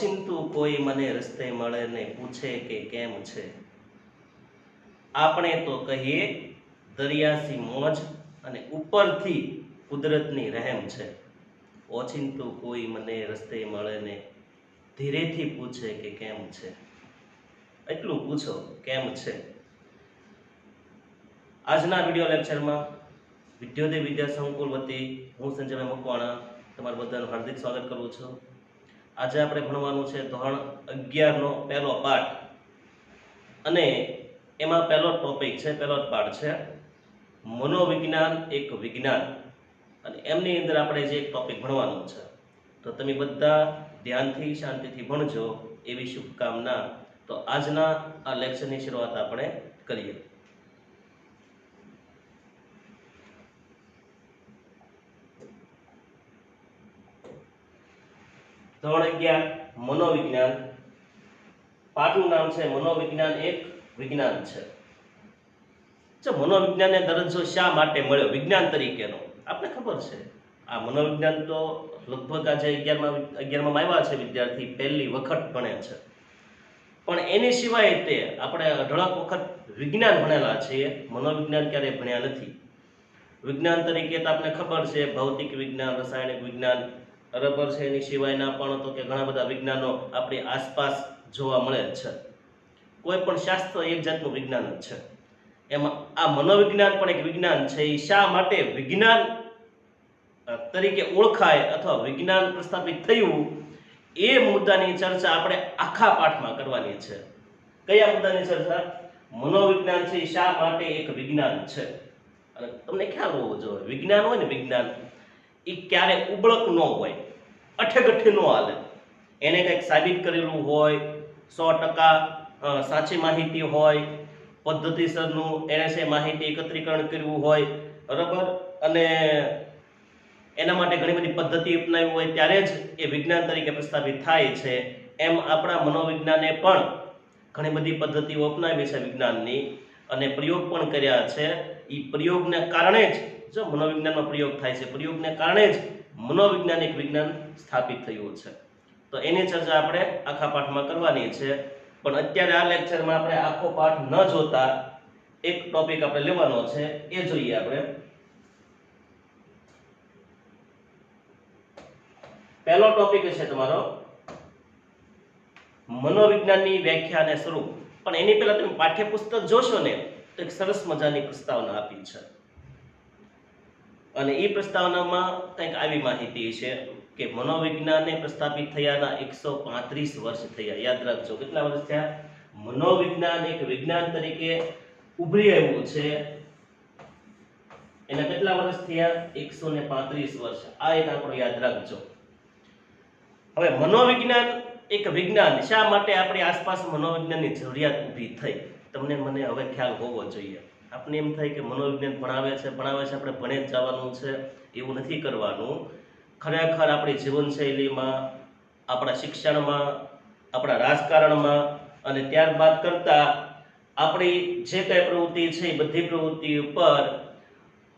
ઓચિંતું કોઈ મને રસ્તે મળે ને પૂછે કે કેમ છે, આપણે તો કહીએ દરિયાસી મોજ અને ઉપરથી કુદરતની રહેમ છે. ઓચિંતું કોઈ મને રસ્તે મળે ને ધીરેથી પૂછે કે કેમ છે, એટલું પૂછો કેમ છે. આજના વિડીયો લેક્ચરમાં વિદ્યોદય વિદ્યા સંકુલ વતી હું સંજયભાઈ મકવાણા તમારું બધાનું હાર્દિક સ્વાગત કરું છું. આજે આપણે ભણવાનું છે ધોરણ 11 નો પહેલો પાઠ, અને એમાં પહેલો ટોપિક છે, પહેલો પાઠ છે મનોવિજ્ઞાન એક વિજ્ઞાન. અને એમની અંદર આપણે જે ટોપિક ભણવાનું છે, તો તમે બધા ધ્યાનથી શાંતિથી ભણજો એવી શુભકામના. તો આજના આ લેક્ચરની શરૂઆત આપણે કરીએ. ધોરણ 11 મનોવિજ્ઞાન. પાઠનું નામ છે મનોવિજ્ઞાન એક વિજ્ઞાન છે. જો મનોવિજ્ઞાનને દરજ્જો શા માટે મળ્યો વિજ્ઞાન તરીકેનો? આપણે ખબર છે આ મનોવિજ્ઞાન તો લગભગ આજે 11માં આવ્યા છે વિદ્યાર્થી, પહેલી વખત ભણે છે. પણ એની સિવાય તે આપણે અઢળક વખત વિજ્ઞાન ભણેલા છીએ, મનોવિજ્ઞાન ક્યારેય ભણ્યા નથી. વિજ્ઞાન તરીકે તો આપણે ખબર છે ભૌતિક વિજ્ઞાન, રાસાયણિક વિજ્ઞાન, બરાબર છે. એની સિવાયના પણ તો કે ઘણા બધા વિજ્ઞાનો આપણી આસપાસ જોવા મળે છે. કોઈ પણ શાસ્ત્ર એક જાતનું વિજ્ઞાન જ છે. એમાં આ મનોવિજ્ઞાન પણ એક વિજ્ઞાન છે. એ શા માટે વિજ્ઞાન તરીકે ઓળખાય અથવા વિજ્ઞાન પ્રસ્થાપિત થયું એ મુદ્દાની ચર્ચા આપણે આખા પાઠમાં કરવાની છે. કયા મુદ્દાની ચર્ચા? મનોવિજ્ઞાન છે શા માટે એક વિજ્ઞાન છે. અને તમને ખ્યાલ હોવો જોઈએ વિજ્ઞાન હોય ને, વિજ્ઞાન એ ક્યારે ઉબળક ન હોય, અઠેગઠે ન હાલે. એને કંઈક સાબિત કરેલું હોય, 100% સાચી માહિતી હોય, પદ્ધતિસરનું એને છે માહિતી એકત્રીકરણ કર્યું હોય, બરાબર, અને એના માટે ઘણી બધી પદ્ધતિ અપનાવી હોય ત્યારે જ એ વિજ્ઞાન તરીકે પ્રસ્થાપિત થાય છે. એમ આપણા મનોવિજ્ઞાને પણ ઘણી બધી પદ્ધતિઓ અપનાવી છે વિજ્ઞાનની, અને પ્રયોગ પણ કર્યા છે. એ પ્રયોગને કારણે જ જો મનોવિજ્ઞાનનો પ્રયોગ થાય છે, પ્રયોગને કારણે જ મનોવિજ્ઞાન એક વિજ્ઞાન સ્થાપિત થયું છે. તો એની ચર્ચા આપણે આખા પાઠમાં કરવાની છે. પણ અત્યારે આ લેક્ચરમાં આપણે આખો પાઠ ન જોતા એક ટોપિક આપણે લેવાનો છે, એ જોઈએ આપણે. પહેલો ટોપિક છે તમારો મનોવિજ્ઞાનની વ્યાખ્યા અને સ્વરૂપ. પણ એની પહેલા તમે પાઠ્યપુસ્તક જોશો ને તો એક સરસ મજાની પ્રસ્તાવના આપી છે, અને એ પ્રસ્તાવનામાં કંઈક આવી માહિતી છે કે મનોવિજ્ઞાનને પ્રસ્થાપિત થયાના 135 વર્ષ થયા. યાદ રાખજો, કેટલા વર્ષ થયા? મનોવિજ્ઞાન એક વિજ્ઞાન તરીકે ઉભરી આવ્યું છે એના કેટલા વર્ષ થયા? 135 વર્ષ. આ એક આંકડો યાદ રાખજો. હવે મનોવિજ્ઞાન એક વિજ્ઞાન શા માટે આપણી આસપાસ મનોવિજ્ઞાનની જરૂરિયાત ઊભી થઈ? તમને મને હવે ખ્યાલ હોવો જોઈએ. આપણે એમ થાય કે મનોવિજ્ઞાન ભણાવે છે આપણે ભણે જ જવાનું છે, એવું નથી કરવાનું. ખરેખર આપણી જીવનશૈલીમાં, આપણા શિક્ષણમાં, આપણા રાજકારણમાં અને ત્યારબાદ કરતા આપણી જે કંઈ પ્રવૃત્તિ છે એ બધી પ્રવૃત્તિ ઉપર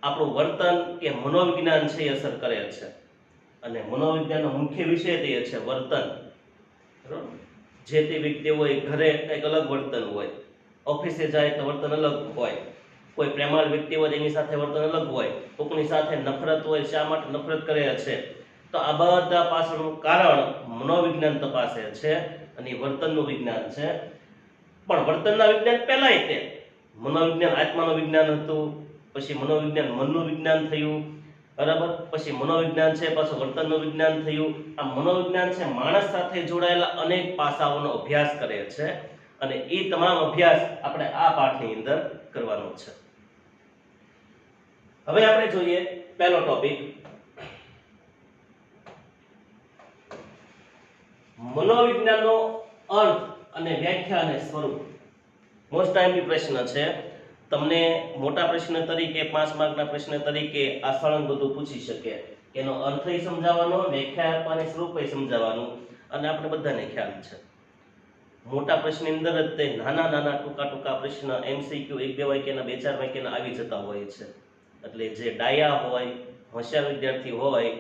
આપણું વર્તન કે મનોવિજ્ઞાન છે એ અસર કરે છે. અને મનોવિજ્ઞાનનો મુખ્ય વિષય તે છે વર્તન. બરાબર? જે તે વ્યક્તિ હોય ઘરે કંઈક અલગ વર્તન હોય, ઓફિસે જાય તો વર્તન અલગ હોય, કોઈ પ્રેમાળ વ્યક્તિ હોય એની સાથે વર્તન અલગ હોય, કોઈની સાથે નફરત હોય, શા માટે નફરત કરે છે. તો આ બધા પાછળનું કારણ મનોવિજ્ઞાન તપાસે છે, અને વર્તનનું વિજ્ઞાન છે. પણ વર્તનના વિજ્ઞાન પહેલાય તે મનોવિજ્ઞાન આત્માનું વિજ્ઞાન હતું, પછી મનોવિજ્ઞાન મનનું વિજ્ઞાન થયું, બરાબર, પછી મનોવિજ્ઞાન છે પાછું વર્તનનું વિજ્ઞાન થયું. આ મનોવિજ્ઞાન છે માણસ સાથે જોડાયેલા અનેક પાસાઓનો અભ્યાસ કરે છે, અને એ તમામ અભ્યાસ આપણે આ પાઠની અંદર કરવાનો છે. હવે આપણે જોઈએ પહેલો ટોપિક, મનોવિજ્ઞાનનો અર્થ અને વ્યાખ્યા અને સ્વરૂપ. મોસ્ટ ટાઈમલી પ્રશ્ન છે. તમને મોટા પ્રશ્ન તરીકે 5 માર્કના પ્રશ્ન તરીકે આ સળંગ બધું પૂછી શકે. એનો અર્થ સમજાવવાનો, વ્યાખ્યા આપવાની, સ્વરૂપ સમજાવવાનું, અને આપણે બધાને ખ્યાલ છે મોટા પ્રશ્નની અંદર જ તે નાના ટૂંકા પ્રશ્ન MCQ 1-2 વાક્યના 2-4 વાક્યના આવી જતા હોય છે. એટલે જે ડાયા હોય, હોશિયાર વિદ્યાર્થી હોય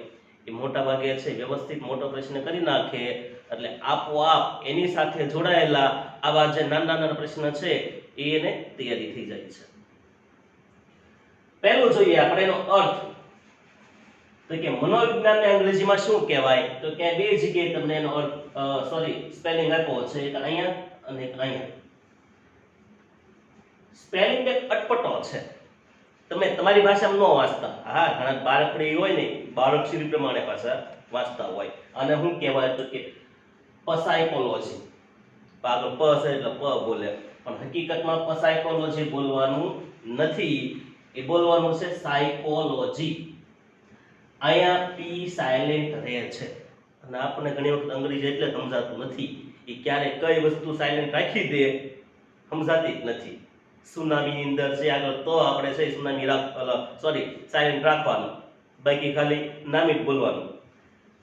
એ મોટા ભાગે છે વ્યવસ્થિત મોટો પ્રશ્ન કરી નાખે એટલે આપોઆપ એની સાથે જોડાયેલા આવા જે નાના નાના પ્રશ્ન છે એને તૈયારી થઈ જાય છે. પહેલું જોઈએ આપણે એનો અર્થ. તો કે મનોવિજ્ઞાનને અંગ્રેજીમાં શું કહેવાય? તો કે બે જગ્યાએ તમને એનો અર્થ સ્પેલિંગ આપ્યો છે, એક અહીંયા અને એક અહીંયા. સ્પેલિંગ એક અટપટો છે, તમે તમારી ભાષામાં ન વાંચતા. હા, ઘણા બાળકડી હોય ને, બાળકશ્રી પ્રમાણે પાછા વાંચતા હોય. અને શું કહેવાય? તો કે સાયકોલોજી. આગળ પ છે એટલે પ બોલે, પણ હકીકતમાં સાયકોલોજી બોલવાનું નથી, એ બોલવાનું છે સાયકોલોજી. અહીંયા પી સાયલેન્ટ રહે છે. અને આપણને ઘણી વખત અંગ્રેજી એટલે સમજાતું નથી, એ ક્યારે કઈ વસ્તુ સાયલેન્ટ રાખી દે સમજાતી જ નથી. સુનામીની અંદર છે આગળ તો આપણે છે સુનામી સાયલેન્ટ રાખવાનું, બાકી ખાલી નામી જ બોલવાનું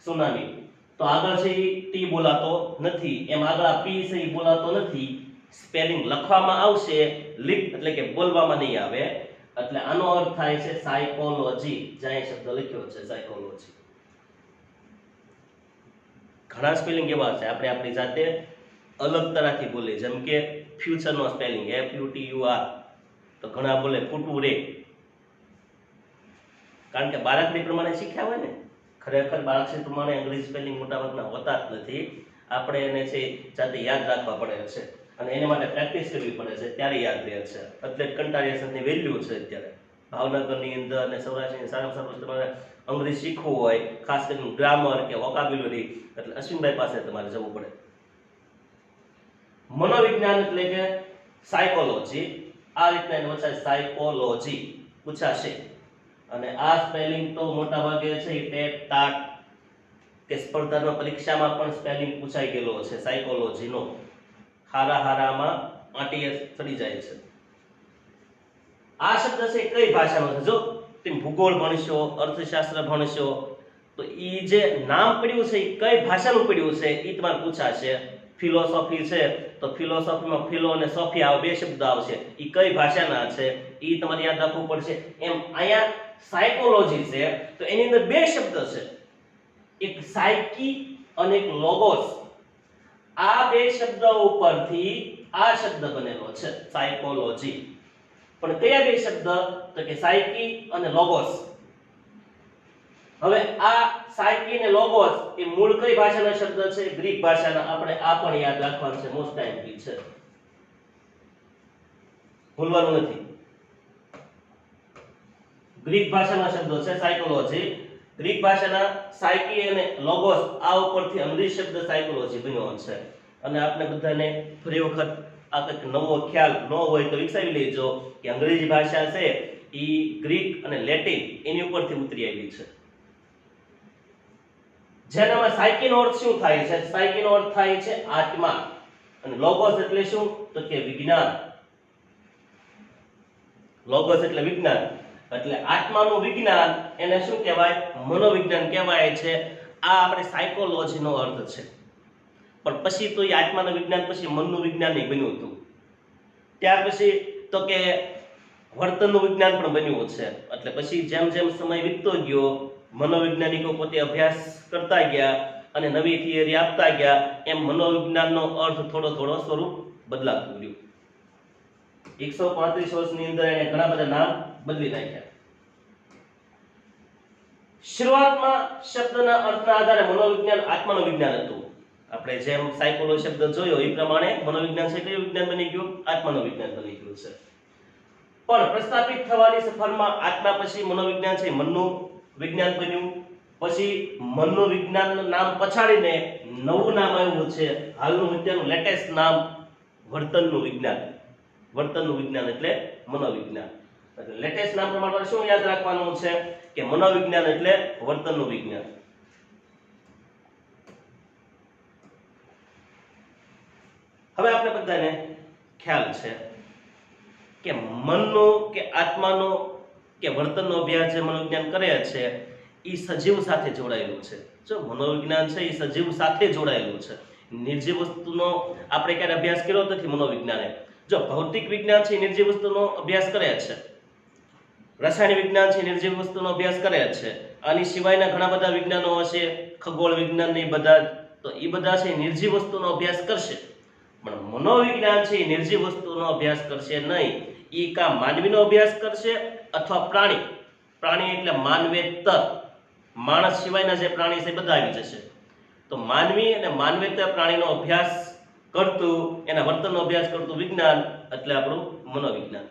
સુનામી. તો આગળ છે એ ટી બોલાતો નથી, એમ આગળ આ પી છે એ બોલાતો નથી. સ્પેલિંગ લખવામાં આવશે, લીપ એટલે કે બોલવામાં નહીં આવે. એટલે આનો અર્થ થાય છે સાયકોલોજી. જ્યાં શબ્દ લખ્યો છે સાયકોલોજી. ઘણા સ્પેલિંગ એવા છે આપણે આપણી જાતે અલગ તરહથી બોલે, જેમ કે ફ્યુચર નો સ્પેલિંગ FUTUR, તો ઘણા બોલે ફૂટું રે, કારણ કે બાળકની પ્રમાણે શીખ્યા હોય ને. ખરેખર બાળકની પ્રમાણે અંગ્રેજી સ્પેલિંગ મોટાભાગના હોતા જ નથી. આપણે એને છે જાતે યાદ રાખવા પડે છે, અને એને માટે પ્રેક્ટિસ કરવી પડે છે, ત્યારે યાદ રહે છે. એટલે કન્ટારિયસની વેલ્યુ છે અત્યારે ભાવનગરની અંદર અને સૌરાષ્ટ્રની સારામાં સારું તમારે અંગ્રેજી શીખવું હોય, ખાસ કરીને ગ્રામર કે વોકાબ્યુલરી, એટલે અશ્વિનભાઈ પાસે તમારે જવું પડે. મનોવિજ્ઞાન એટલે કે સાયકોલોજી. આ રીતના એને વચાય સાયકોલોજી પૂછાશે. અને આ સ્પેલિંગ તો મોટા ભાગે છે ટેટ ટાટ કે સ્પર્ધાત્મક પરીક્ષામાં પણ સ્પેલિંગ પૂછાઈ ગયેલો છે સાયકોલોજીનો. હારામાં આટીએસ ચડી જાય છે. આ શબ્દ છે કઈ ભાષાનો છે? જો તમે ભૂગોળ ભણશો, અર્થશાસ્ત્ર ભણશો, તો ઈ જે નામ પડ્યું છે એ કઈ ભાષાનું પડ્યું છે એ તમારે પૂછાશે. ફિલોસોફી છે તો ફિલોસોફીમાં ફિલો અને સોફી આવે, બે શબ્દ આવશે, એ કઈ ભાષાના છે એ તમારે યાદ રાખવું પડશે. એમ અહીંયા સાયકોલોજી છે તો એની અંદર બે શબ્દ છે, એક સાયકી અને એક લોગોસ. આ બે શબ્દ ઉપરથી આ શબ્દ બનેલો છે સાયકોલોજી. પણ કયા બે શબ્દ? તો કે સાયકી અને લોગોસ. હવે આ સાયકી અને લોગોસ એ મૂળ કઈ ભાષાના શબ્દ છે? ગ્રીક ભાષાના. આપણે આ પણ યાદ રાખવાનું છે, મોસ્ટ ટાઈમલી છે, ભૂલવાનું નથી. ગ્રીક ભાષાના શબ્દો છે સાયકોલોજી. ગ્રીક ભાષાના સાયકી અને લોગોસ, આ ઉપરથી અંગ્રેજી શબ્દ સાયકોલોજી બન્યો છે. અને આપણે બધાને ફરી વખત આ કંઈક નવો ખ્યાલ ન હોય તો વિકસાવી લેજો કે અંગ્રેજી ભાષા છે એ ગ્રીક અને લેટિન એની ઉપરથી ઉતરી આવી છે. જેનામાં સાયકીનો અર્થ શું થાય છે? સાયકીનો અર્થ થાય છે આત્મા, અને લોગોસ એટલે શું? તો કે વિજ્ઞાન. લોગોસ એટલે વિજ્ઞાન, એટલે આત્માનું વિજ્ઞાન એને શું કહેવાય? મનોવિજ્ઞાન કહેવાય છે. આ આપણે સાયકોલોજીનો અર્થ છે. પણ પછી તો એ આત્માનું વિજ્ઞાન પછી મનનું વિજ્ઞાન નહીં બન્યું હતું. ત્યાર પછી તો કે વર્તનનું વિજ્ઞાન પણ બન્યું છે. એટલે પછી જેમ જેમ સમય વીતતો ગયો, મનોવૈજ્ઞાનિકો પોતે અભ્યાસ કરતા ગયા અને નવી થિયરી આપતા ગયા, એમ મનોવિજ્ઞાનનો અર્થ થોડો થોડો સ્વરૂપ બદલાતું ગયું. 135 વર્ષની અંદર એને ઘણા બધા નામ બદલી નાખ્યા. શરૂઆતમાં શબ્દના અર્થના આધારે મનોવિજ્ઞાન આત્માનું વિજ્ઞાન હતું. આપણે જેમ સાયકોલોજી શબ્દ જોયો એ પ્રમાણે મનોવિજ્ઞાન છે કયું વિજ્ઞાન બની ગયું? આત્માનું વિજ્ઞાન બની ગયું છે. પણ પ્રસ્થાપિત થવાની સફરમાં આત્મા પછી મનોવિજ્ઞાન છે મનનું વિજ્ઞાન બન્યું. પછી મનનું વિજ્ઞાનનું નામ પછાડીને નવું નામ આવ્યું છે, હાલનું અત્યારનું લેટેસ્ટ નામ વર્તનનું વિજ્ઞાન. વર્તનનું વિજ્ઞાન એટલે મનોવિજ્ઞાન. એટલે લેટેસ્ટ નામ પ્રમાણે શું યાદ રાખવાનું છે કે મનોવિજ્ઞાન એટલે વર્તનનું વિજ્ઞાન. હવે આપણે બધાને ખ્યાલ છે કે મનનો કે આત્માનો કે વર્તનનો અભ્યાસ જે મનોવિજ્ઞાન કરે છે એ સજીવ સાથે જોડાયેલું છે. જો મનોવિજ્ઞાન છે એ સજીવ સાથે જોડાયેલું છે. નિર્જીવ વસ્તુનો આપણે ક્યારે અભ્યાસ કર્યો નથી મનોવિજ્ઞાને. જો ભૌતિક વિજ્ઞાન છે નિર્જીવ વસ્તુનો અભ્યાસ કરે છે, રસાયણ વિજ્ઞાન છે નિર્જીવ વસ્તુનો અભ્યાસ કરે છે, આની સિવાયના ઘણા બધા વિજ્ઞાનો હશે, ખગોળ વિજ્ઞાન ને બધા તો એ બધા છે નિર્જીવ વસ્તુનો અભ્યાસ કરશે, પણ મનોવિજ્ઞાન છે એ નિર્જીવ વસ્તુનો અભ્યાસ કરશે નહીં. એ કા માનવીનો અભ્યાસ કરશે અથવા પ્રાણી એટલે માનવેતર, માણસ સિવાયના જે પ્રાણી છે બધા આવી જશે. તો માનવી અને માનવેતર પ્રાણીનો અભ્યાસ કરતું, એના વર્તનનો અભ્યાસ કરતું વિજ્ઞાન એટલે આપણું મનોવિજ્ઞાન.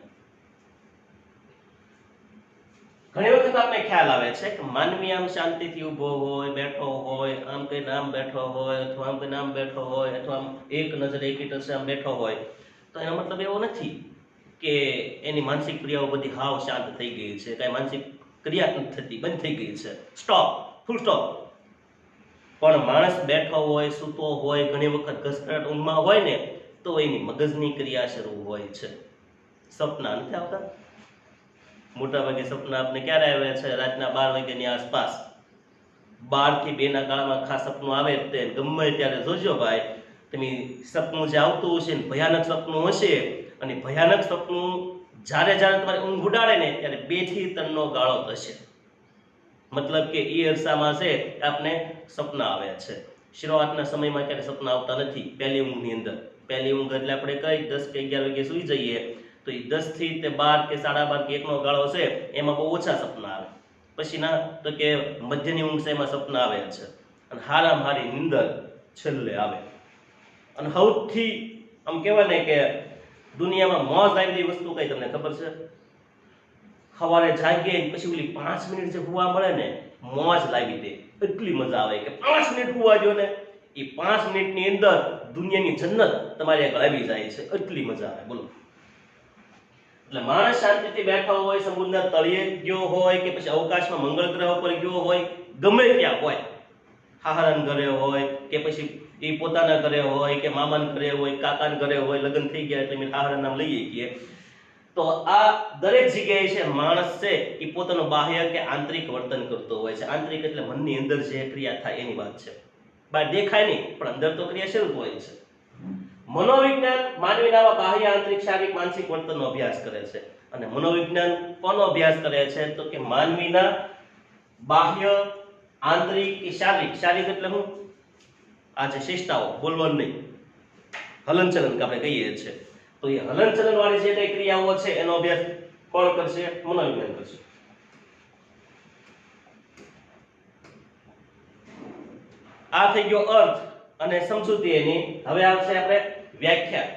ઘણી વખત આપણે ખ્યાલ આવે છે કે માનવી આમ શાંતિથી ઊભો હોય, બેઠો હોય, આમ કઈને આમ બેઠો હોય, અથવા આમ કઈને આમ બેઠો હોય, અથવા આમ એક નજરે એક ટસે આમ બેઠો હોય, તો એનો મતલબ એવો નથી કે એની માનસિક ક્રિયાઓ બધી હાવ શાંત થઈ ગઈ છે, કાંઈ માનસિક ક્રિયા નથી થતી, બંધ થઈ ગઈ છે, સ્ટોપ, ફૂલ સ્ટોપ. પણ માણસ બેઠો હોય, સૂતો હોય, ઘણી વખત ઘસકરાટ ઊંઘમાં હોય ને, તો એની મગજની ક્રિયા શરૂ હોય છે. સપના નથી આવતા? મોટા ભાગે સપના આપણે ક્યારે આવે છે? રાતના 12 વાગ્યાની આસપાસ. 12 થી 2 ના ગાળામાં ખાસ સપનું આવે તે ગમે ત્યારે જોજો ભાઈ, તમે સપનું જે આવતું હશે ને ભયાનક સપનું હશે, અને ભયાનક સપનું જ્યારે તમારે ઊંઘ ઉડાડે ને ત્યારે 2 થી 3 નો ગાળો થશે. મતલબ કે એ અરસામાં છે આપને સપના આવે છે. શરૂઆતના સમયમાં ક્યારે સપના આવતા નથી. પહેલી ઊંઘની અંદર, પહેલી ઊંઘ એટલે આપણે કઈ 10 કે 11 વાગે સૂઈ જઈએ, તો એ 10 થી 12 કે 12:30 કે 1 નો ગાળો છે એમાં બહુ ઓછા સપના આવે. પછીના તો કે મધ્યની ઊંઘ છે એમાં સપના આવે છે, અને હારામાં હારી નિંદર છેલ્લે આવે. અને સૌથી આમ કહેવાય ને કે દુનિયામાં મોજ આવી વસ્તુ કઈ તમને ખબર છે? સવારે જાગીએ પછી ઓલી 5 મિનિટ જે હુવા મળે ને, મોજ લાવી દે, એટલી મજા આવે કે 5 મિનિટ હુવા જો ને, એ 5 મિનિટની અંદર દુનિયાની જન્નત તમારી આગળ આવી જાય છે, એટલી મજા આવે. બોલો. એટલે માણસ શાંતિથી બેઠો હોય, સમુદ્રના તળિયે ગયો હોય કે પછી અવકાશમાં મંગળ ગ્રહ પર ગયો હોય, ગમે ત્યાં હોય, હાહરાન ઘરે હોય કે પછી એ પોતાના ઘરે હોય કે મામાના ઘરે હોય, કાકાના ઘરે હોય, લગ્ન થઈ ગયા એટલે મેં હાહરા નામ લઈએ છીએ, તો આ દરેક જગ્યાએ છે માણસ છે એ પોતાનું બાહ્ય કે આંતરિક વર્તન કરતો હોય છે. આંતરિક એટલે મનની અંદર જે ક્રિયા થાય એની વાત છે. બહાર દેખાય નહીં પણ અંદર તો ક્રિયા શરૂ હોય છે. મનોવિજ્ઞાન માનવીના બાહ્ય, આંતરિક, શારીરિક, માનસિક વર્તનનો અભ્યાસ કરે છે. અને મનોવિજ્ઞાન કોનો અભ્યાસ કરે છે? તો કે માનવીના બાહ્ય, આંતરિક કે શારીરિક. શારીરિક એટલે શું? આ જે ચેષ્ટાઓ, બોલવાનું નહીં, હલનચલન આપણે કહીએ છીએ, તો એ હલનચલન વાળી જે કઈ ક્રિયાઓ છે એનો અભ્યાસ કોણ કરશે? મનોવિજ્ઞાન કરશે. આ થઈ ગયો અર્થ અને સમજૂતી એની. હવે આવશે આપણે વ્યાખ્યા.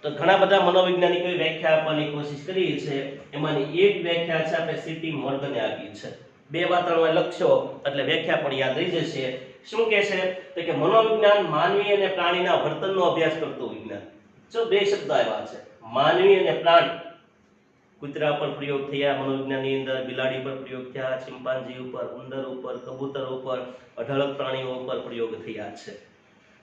તો ઘણા બધા મનોવૈજ્ઞાનિકોએ વ્યાખ્યા આપવાની કોશિશ કરી છે. એમાંની એક વ્યાખ્યા છે આપણે સીટી મોર્ગને આપી છે. 2 વા 3 વા લખશો એટલે વ્યાખ્યા પણ યાદ રહી જશે. શું કહે છે? તો કે મનોવિજ્ઞાન માનવી અને પ્રાણીના વર્તનનો અભ્યાસ કરતું વિજ્ઞાન. જો 2 શબ્દ આવ્યા છે, માનવી અને પ્રાણી. કૂતરા પર પ્રયોગ થયા મનોવિજ્ઞાનની અંદર, બિલાડી પર પ્રયોગ થયા, ચિમ્પાન્જી ઉપર, ઉંદર ઉપર, કબૂતર ઉપર, અઢળક પ્રાણીઓ ઉપર પ્રયોગ થયા છે.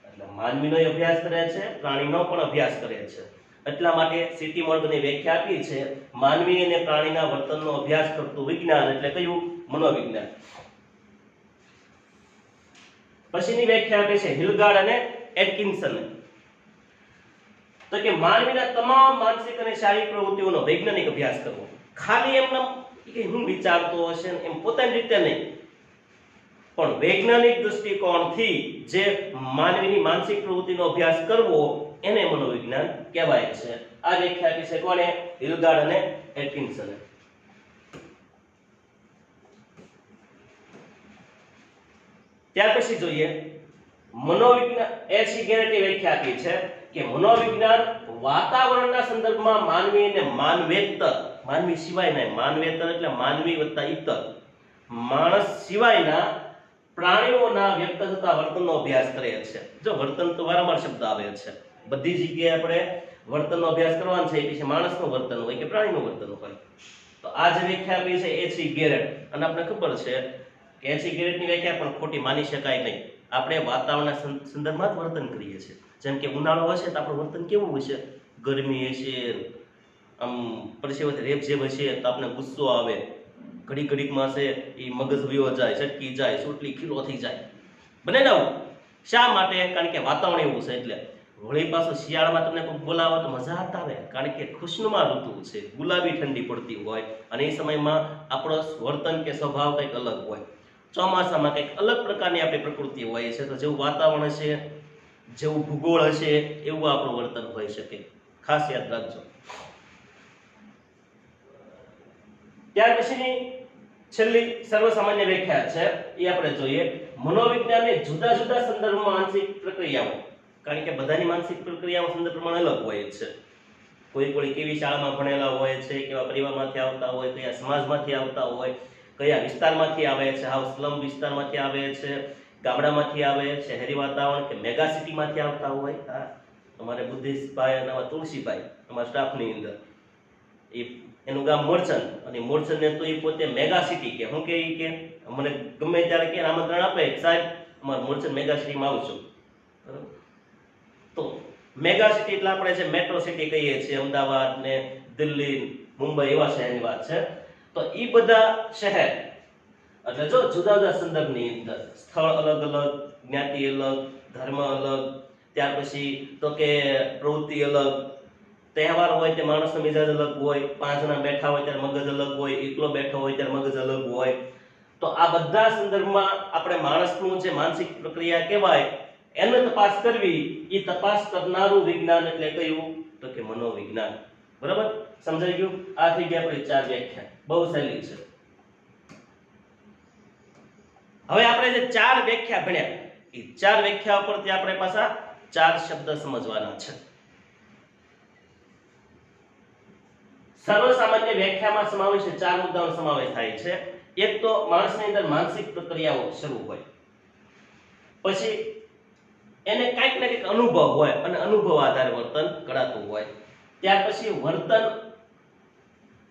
એટલે માનવીનો અભ્યાસ કરે છે, પ્રાણીનો પણ અભ્યાસ કરે છે. એટલા માટે સીટી મોર્ગની વ્યાખ્યા આપી છે, માનવી અને પ્રાણીના વર્તનનો અભ્યાસ કરતું વિજ્ઞાન એટલે કયું? મનોવિજ્ઞાન. પછીની વ્યાખ્યા આપે છે હિલગાર્ડ અને એટકિન્સને. તો કે માનવીના તમામ માનસિક અને શારીરિક પ્રવૃત્તિઓનો વૈજ્ઞાનિક અભ્યાસ કરવો. ખાલી એમને કે હું વિચારતો હશે એમ પોતાની રીતે નહીં, પણ વૈજ્ઞાનિક દૃષ્ટિકોણથી જે માનવીની માનસિક પ્રવૃત્તિનો અભ્યાસ કરવો એને મનોવિજ્ઞાન કહેવાય છે. આ વ્યાખ્યા આપી છે કોણે? હિલગાર્ડ અને એટકિન્સને. ત્યાર પછી જોઈએ મનોવિજ્ઞાન. એસી ગેરેટી વ્યાખ્યા આપી છે કે મનોવિજ્ઞાન વાતાવરણના સંદર્ભમાં માનવી અને માનવેતર, માનવી સિવાયના, માનવેતર એટલે માનવી વત્તા ઇતર, માણસ સિવાયના પ્રાણીઓના વ્યક્ત થતા વર્તનનો અભ્યાસ કરે છે. જો વર્તન તો વારંવાર શબ્દ આવે છે, બધી જગ્યાએ આપણે વર્તનનો અભ્યાસ કરવાનો છે, પછી માણસનું વર્તન હોય કે પ્રાણીનું વર્તન હોય. તો આ જે વ્યાખ્યા આપી છે એસી ગેરેટ, અને આપણે ખબર છે કે એસી ગેરેટની વ્યાખ્યા પણ ખોટી માની શકાય નહીં. આપણે વાતાવરણના સંદર્ભમાં જ વર્તન કરીએ છીએ. જેમ કે ઉનાળો હશે તો આપણું વર્તન કેવું હશે? ગરમી હશે, આમ પરસેવાથી રેપઝેબ હશે તો આપણે ગુસ્સો આવે, ઘડીકમાં છે એ મગજ વયો જાય, છટકી જાય, ચોટલી ખીલો થઈ જાય, બને ને? શા માટે? કારણ કે વાતાવરણ એવું છે. એટલે વળી પાછું શિયાળામાં તમને કોઈ બોલાવો તો મજા આવે, કારણ કે ખુશનુમા ઋતુ છે, ગુલાબી ઠંડી પડતી હોય, અને એ સમયમાં આપણો વર્તન કે સ્વભાવ કંઈક અલગ હોય. ચોમાસામાં કંઈક અલગ પ્રકારની આપણી પ્રકૃતિ હોય છે. તો જેવું વાતાવરણ હશે, જેવું ભૂગોળ હશે, એવું આપણું વર્તન હોઈ શકે. ખાસ યાદ રાખજો. ત્યાર પછીની છેલ્લી સર્વસામાન્ય વ્યાખ્યા છે એ આપણે જોઈએ. મનોવિજ્ઞાનને જુદા જુદા સંદર્ભમાં માનસિક પ્રક્રિયાઓ, કારણ કે બધાની માનસિક પ્રક્રિયાઓ સંદર્ભ પ્રમાણે અલગ હોય છે. કોઈ કેવી શાળામાં ભણેલા હોય છે, કેવા પરિવારમાંથી આવતા હોય, કયા સમાજમાંથી આવતા હોય, કયા વિસ્તારમાંથી આવે છે, હાવ સ્લમ વિસ્તારમાંથી આવે છે, ગામડામાંથી આવે, શહેરી વાતાવરણ કે મેગા સિટીમાંથી આવતા હોય. અમારે બુદ્ધિશભાઈ અને તુલસીભાઈ અમારા સ્ટાફની અંદર એનું ગામ મોરચંદ, અને મોરચંદને તો એ પોતે મેગા સિટી કે હું કે મને ગમે ત્યારે કે આમંત્રણ આપે સાહેબ અમારે મોરચંદ મેગા સિટીમાં આવજો. તો મેગા સિટી એટલે આપણે જે મેટ્રો સિટી કહીએ છીએ, અમદાવાદ ને દિલ્હી, મુંબઈ એવા શહેરની વાત છે. તો એ બધા શહેર એટલે જો જુદા જુદા સંદર્ભની અંદર સ્થળ અલગ અલગ, જ્ઞાતિ અલગ, ધર્મ અલગ, ત્યાર પછી તો કે પ્રવૃત્તિ અલગ, તહેવાર હોય તે માણસનો મિજાજ અલગ હોય, 5 જણા બેઠા હોય ત્યારે મગજ અલગ હોય, એકલો બેઠો હોય ત્યારે મગજ અલગ હોય. તો આ બધા સંદર્ભમાં આપણે માણસનું જે માનસિક પ્રક્રિયા કહેવાય એને તપાસ કરવી. એ તપાસ કરનારું વિજ્ઞાન એટલે કયું? તો કે મનોવિજ્ઞાન. બરાબર? સમજાઈ ગયું? આ થઈ ગયા આપણી 4 વ્યાખ્યા. બહુ સહેલી છે. હવે આપણે જે 4 વ્યાખ્યા ભણ્યા એ 4 વ્યાખ્યા પરથી આપણે પાછા 4 શબ્દ સમજવાના છે. સર્વસામાન્ય વ્યાખ્યામાં સમાવેશ 4 મુદ્દાનો સમાવેશ થાય છે. એક તો માણસની અંદર માનસિક પ્રક્રિયાઓ શરૂ હોય, પછી એને કંઈક ને કંઈક અનુભવ હોય અને અનુભવ આધારે વર્તન કરાતું હોય. ત્યાર પછી વર્તન